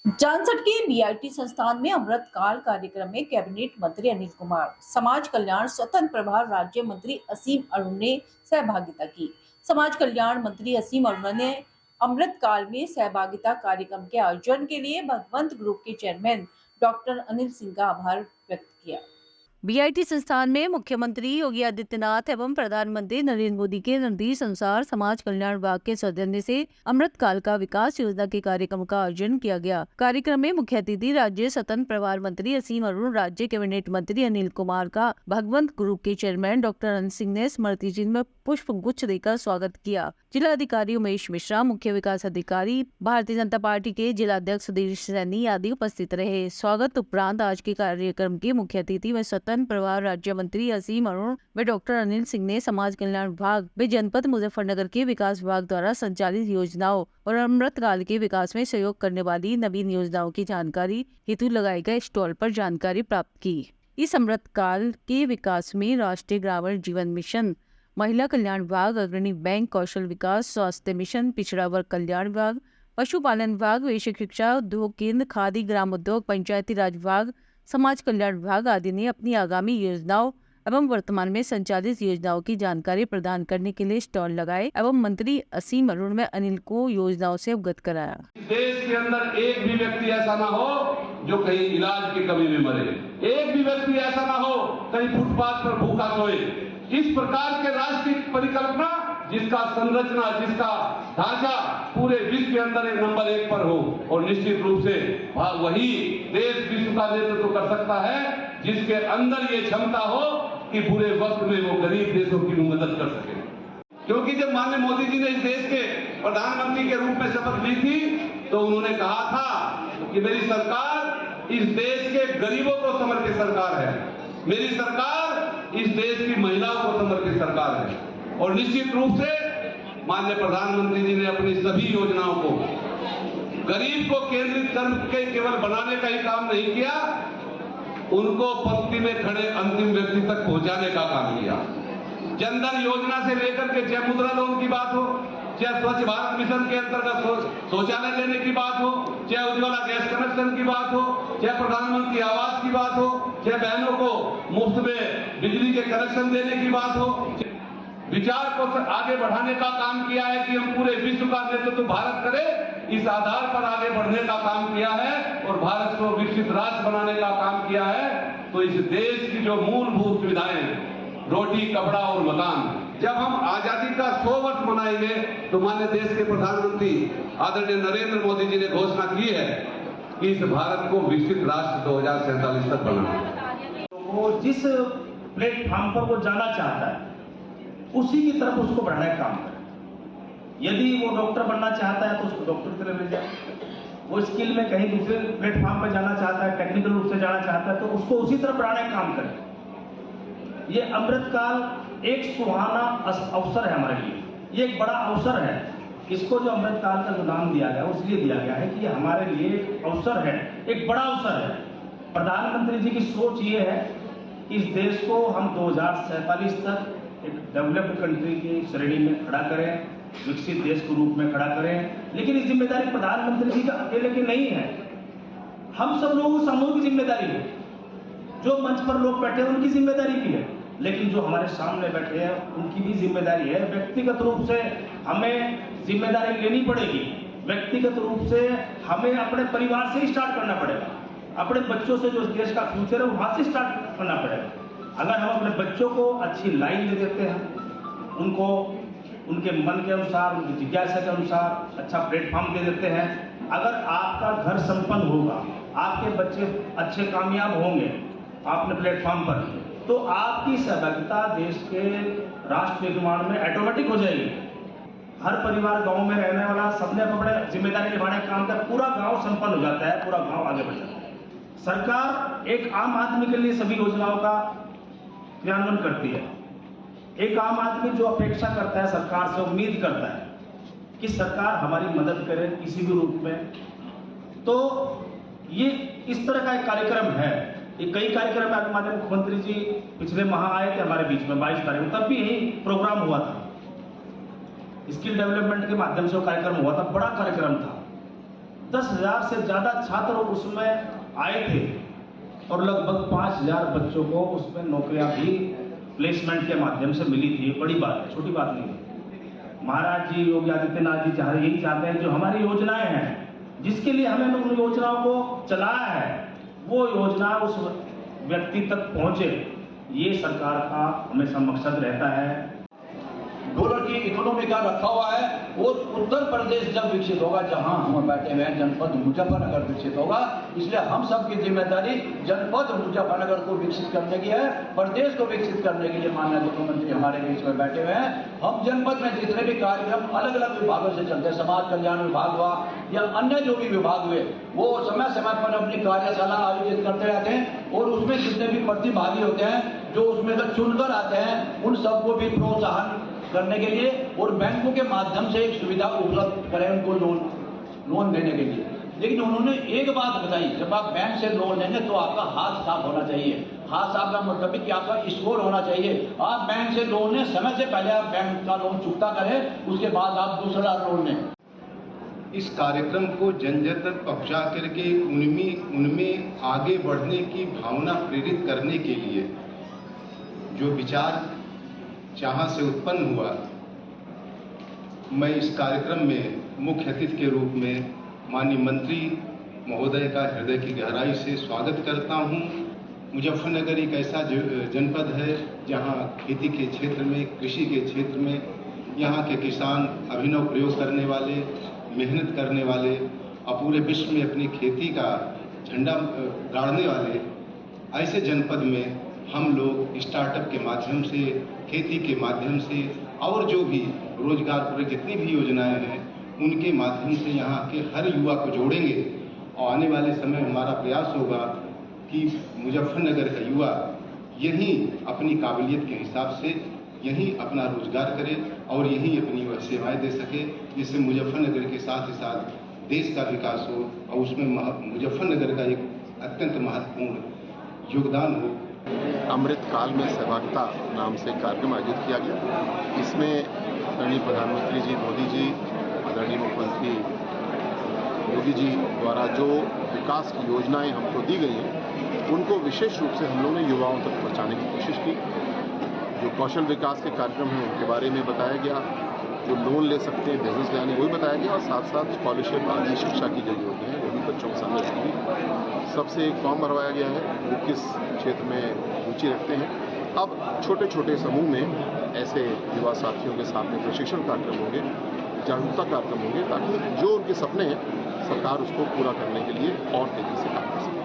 जानसठ के बीआईटी संस्थान में अमृत काल कार्यक्रम में कैबिनेट मंत्री अनिल कुमार, समाज कल्याण स्वतंत्र प्रभार राज्य मंत्री असीम अरुण ने सहभागिता की। समाज कल्याण मंत्री असीम अरुण ने अमृत काल में सहभागिता कार्यक्रम के आयोजन के लिए भगवंत ग्रुप के चेयरमैन डॉक्टर अनिल सिंह का आभार व्यक्त किया। बीआईटी संस्थान में मुख्यमंत्री योगी आदित्यनाथ एवं प्रधानमंत्री नरेंद्र मोदी के निर्देश अनुसार समाज कल्याण विभाग के सौजन्य से अमृत काल का विकास योजना के कार्यक्रम का आयोजन किया गया। कार्यक्रम में मुख्य अतिथि राज्य स्वतंत्र प्रभार मंत्री असीम अरुण, राज्य कैबिनेट मंत्री अनिल कुमार का भगवंत ग्रुप के चेयरमैन डॉक्टर अनिल सिंह ने स्मृति चिन्ह में पुष्प गुच्छ देकर स्वागत किया। जिला अधिकारी उमेश मिश्रा, मुख्य विकास अधिकारी भारतीय जनता पार्टी के जिला अध्यक्ष सुधीर सैनी आदि उपस्थित रहे। स्वागत उपरांत आज के कार्यक्रम के मुख्य अतिथि व स्वतंत्र प्रभार राज्य मंत्री असीम अरुण व डॉक्टर अनिल सिंह ने समाज कल्याण विभाग व जनपद मुजफ्फरनगर के विकास विभाग द्वारा संचालित योजनाओं और अमृत काल के विकास में सहयोग करने वाली नवीन योजनाओं की जानकारी हेतु लगाए गए स्टॉल पर जानकारी प्राप्त की। इस अमृत काल के विकास में राष्ट्रीय ग्रामीण जीवन मिशन, महिला कल्याण विभाग, अग्रणी बैंक, कौशल विकास, स्वास्थ्य मिशन, पिछड़ा वर्ग कल्याण विभाग, पशुपालन विभाग, वैश्विक शिक्षा उद्योग केंद्र, खादी ग्राम उद्योग, पंचायती राज विभाग, समाज कल्याण विभाग आदि ने अपनी आगामी योजनाओं एवं वर्तमान में संचालित योजनाओं की जानकारी प्रदान करने के लिए स्टॉल लगाए एवं मंत्री असीम अरुण में अनिल को योजनाओं से अवगत कराया। देश के अंदर एक भी व्यक्ति ऐसा ना हो जो कहीं इलाज की कमी में मरे, एक भी व्यक्ति ऐसा ना हो कहीं फुटपाथ पर भूखा सोए। इस प्रकार के राष्ट्र की परिकल्पना, जिसका संरचना, जिसका ढांचा पूरे विश्व के अंदर नंबर 1 पर हो, और निश्चित रूप से वही देश विश्व का नेतृत्व कर सकता है जिसके अंदर ये क्षमता हो कि बुरे वक्त में वो गरीब देशों की मदद कर सके। क्योंकि जब माननीय मोदी जी ने इस देश के प्रधानमंत्री के रूप में शपथ ली थी तो उन्होंने कहा था कि मेरी सरकार इस देश के गरीबों को समर्पित सरकार है, मेरी सरकार इस देश की महिलाओं को समर्पित सरकार है। और निश्चित रूप से माननीय प्रधानमंत्री जी ने अपनी सभी योजनाओं को गरीब को केंद्रित करके केवल बनाने का ही काम नहीं किया, उनको पंक्ति में खड़े अंतिम व्यक्ति तक पहुंचाने का काम किया। जनधन योजना से लेकर के चाहे मुद्रा लोन की बात हो, चाहे स्वच्छ भारत मिशन के अंतर्गत शौचालय देने की बात हो, चाहे उज्ज्वला गैस कनेक्शन की बात हो, चाहे प्रधानमंत्री आवास की बात हो, चाहे बहनों को मुफ्त में बिजली के कनेक्शन देने की बात हो, विचार को आगे बढ़ाने का काम किया है कि हम पूरे विश्व का नेतृत्व भारत करे, इस आधार पर आगे बढ़ने का काम किया है और भारत को विकसित राष्ट्र बनाने का काम किया है। तो इस देश की जो मूलभूत सुविधाएं, रोटी, कपड़ा और मकान, जब हम आजादी का 100 वर्ष मनाएंगे तो माननीय देश के प्रधानमंत्री आदरणीय नरेंद्र मोदी जी ने घोषणा की है कि इस भारत को विकसित राष्ट्र 2047 तक बनाना। तो वो जिस प्लेटफॉर्म पर वो जाना चाहता है उसी की तरफ उसको बढ़ाने का काम करें। यदि वो डॉक्टर बनना चाहता है तो उसको डॉक्टर की तरफ ले जाए, वो स्किल में कहीं दूसरे प्लेटफॉर्म पर जाना चाहता है, टेक्निकल रूप से जाना चाहता है तो उसको उसी तरफ बढ़ाने का काम करें। ये अमृत काल एक सुहाना अवसर है हमारे लिए, ये एक बड़ा अवसर है। इसको जो अमृत काल का जो नाम दिया गया उसलिए दिया गया है कि ये हमारे लिए एक अवसर है, एक बड़ा अवसर है। प्रधानमंत्री जी की सोच ये है कि इस देश को हम 2047 तक एक डेवलप्ड कंट्री की श्रेणी में खड़ा करें, विकसित देश के रूप में खड़ा करें। लेकिन इस जिम्मेदारी प्रधानमंत्री जी का अकेले की नहीं है, हम सब लोगों की सामूहिक जिम्मेदारी है। जो मंच पर लोग बैठे हैं उनकी जिम्मेदारी भी है, लेकिन जो हमारे सामने बैठे हैं उनकी भी जिम्मेदारी है। व्यक्तिगत रूप से हमें जिम्मेदारी लेनी पड़ेगी, व्यक्तिगत रूप से हमें अपने परिवार से ही स्टार्ट करना पड़ेगा, अपने बच्चों से जो देश का फ्यूचर है वहां से स्टार्ट करना पड़ेगा। अगर हम अपने बच्चों को अच्छी लाइन दे देते हैं, उनको उनके मन के अनुसार, उनकी जिज्ञासा के अनुसार अच्छा प्लेटफॉर्म दे देते हैं, अगर आपका घर संपन्न होगा, आपके बच्चे अच्छे कामयाब होंगे अपने प्लेटफॉर्म पर, तो आपकी सहभागिता देश के राष्ट्र निर्माण में ऑटोमेटिक हो जाएगी। हर परिवार गांव में रहने वाला सबने अपने जिम्मेदारी निभाने का काम करता है, पूरा गांव संपन्न हो जाता है, पूरा गांव आगे बढ़ जाता है। सरकार एक आम आदमी के लिए सभी योजनाओं का क्रियान्वयन करती है। एक आम आदमी जो अपेक्षा करता है सरकार से, उम्मीद करता है कि सरकार हमारी मदद करे किसी भी रूप में, तो ये इस तरह का एक कार्यक्रम है। ये कई कार्यक्रम है। हमारे मुख्यमंत्री जी पिछले माह आए थे हमारे बीच में 22 तारीख को, तब भी यही प्रोग्राम हुआ था। स्किल डेवलपमेंट के माध्यम से वो कार्यक्रम हुआ था, बड़ा कार्यक्रम था। 10,000 से ज़्यादा छात्र उसमें आए थे और लगभग 5,000 बच्चों को उसमें नौकरियां भी प्लेसमेंट के माध्यम से मिली थी। ये बड़ी बात है, छोटी बात नहीं है। महाराज जी योगी आदित्यनाथ जी यही चाहते हैं, जो हमारी योजनाएं हैं, जिसके लिए हमने उन योजनाओं को चलाया है, वो योजना उस व्यक्ति तक पहुंचे, ये सरकार का हमेशा मकसद रहता है। डॉलर की इकोनॉमी का रखा हुआ है और उत्तर प्रदेश जब विकसित होगा, जहां हम बैठे हुए हैं, जनपद मुजफ्फरनगर विकसित होगा। इसलिए हम सबकी जिम्मेदारी जनपद मुजफ्फरनगर को विकसित करने की है, प्रदेश को विकसित करने के लिए माननीय मुख्यमंत्री हमारे बीच में बैठे हुए हैं। हम जनपद में जितने भी कार्यक्रम अलग अलग विभागों से चलते हैं, समाज कल्याण विभाग हुआ या अन्य जो भी विभाग हुए, वो समय समय पर अपनी कार्यशाला आयोजित करते रहते हैं और उसमें जितने भी प्रतिभागी होते हैं, जो उसमें से चुनकर आते हैं, उन सबको भी प्रोत्साहन करने के लिए और बैंकों के माध्यम से एक सुविधा उपलब्ध करें उनको लोन देने के लिए। लेकिन उन्होंने एक बात बताई, जब आप बैंक से लोन लेंगे तो आपका हाथ साफ होना चाहिए। हाथ साफ का मतलब है कि आपका स्कोर होना चाहिए। आप बैंक से लोन लें, समय से पहले आप बैंक का लोन चुकता करें, उसके बाद आप दूसरा लोन लें। इस कार्यक्रम को जन जन तक पहुँचा करके उनमें आगे बढ़ने की भावना प्रेरित करने के लिए जो विचार जहाँ से उत्पन्न हुआ, मैं इस कार्यक्रम में मुख्य अतिथि के रूप में माननीय मंत्री महोदय का हृदय की गहराई से स्वागत करता हूँ। मुजफ्फरनगर एक ऐसा जनपद है जहाँ खेती के क्षेत्र में, कृषि के क्षेत्र में यहाँ के किसान अभिनव प्रयोग करने वाले, मेहनत करने वाले और पूरे विश्व में अपनी खेती का झंडा गाड़ने वाले ऐसे जनपद में हम लोग स्टार्टअप के माध्यम से, खेती के माध्यम से और जो भी रोजगार पर जितनी भी योजनाएं हैं उनके माध्यम से यहाँ के हर युवा को जोड़ेंगे। और आने वाले समय हमारा प्रयास होगा कि मुजफ्फरनगर का युवा यहीं अपनी काबिलियत के हिसाब से यहीं अपना रोजगार करे और यहीं अपनी वह सेवाएं दे सके, जिससे मुजफ्फरनगर के साथ ही साथ देश का विकास हो और उसमें मुजफ्फरनगर का एक अत्यंत महत्वपूर्ण योगदान हो। अमृत काल में सहभागिता नाम से कार्यक्रम आयोजित किया गया। इसमें आदरणीय प्रधानमंत्री जी मोदी जी, आदरणीय मुख्यमंत्री योगी जी द्वारा जो विकास की योजनाएं हमको दी गई हैं, उनको विशेष रूप से हम लोगों ने युवाओं तक पहुंचाने की कोशिश की। जो कौशल विकास के कार्यक्रम हैं उनके बारे में बताया गया, जो लोन ले सकते हैं बिजनेस लाने वो भी बताया गया, और साथ साथ स्कॉलरशिप आदि शिक्षा की जो योजना है वो भी बच्चों के सामने रखी गई। सबसे एक फॉर्म भरवाया गया है वो किस क्षेत्र में रुचि रखते हैं। अब छोटे छोटे समूह में ऐसे युवा साथियों के साथ में प्रशिक्षण कार्यक्रम होंगे, जागरूकता कार्यक्रम होंगे, ताकि जो उनके सपने हैं सरकार उसको पूरा करने के लिए और तेजी से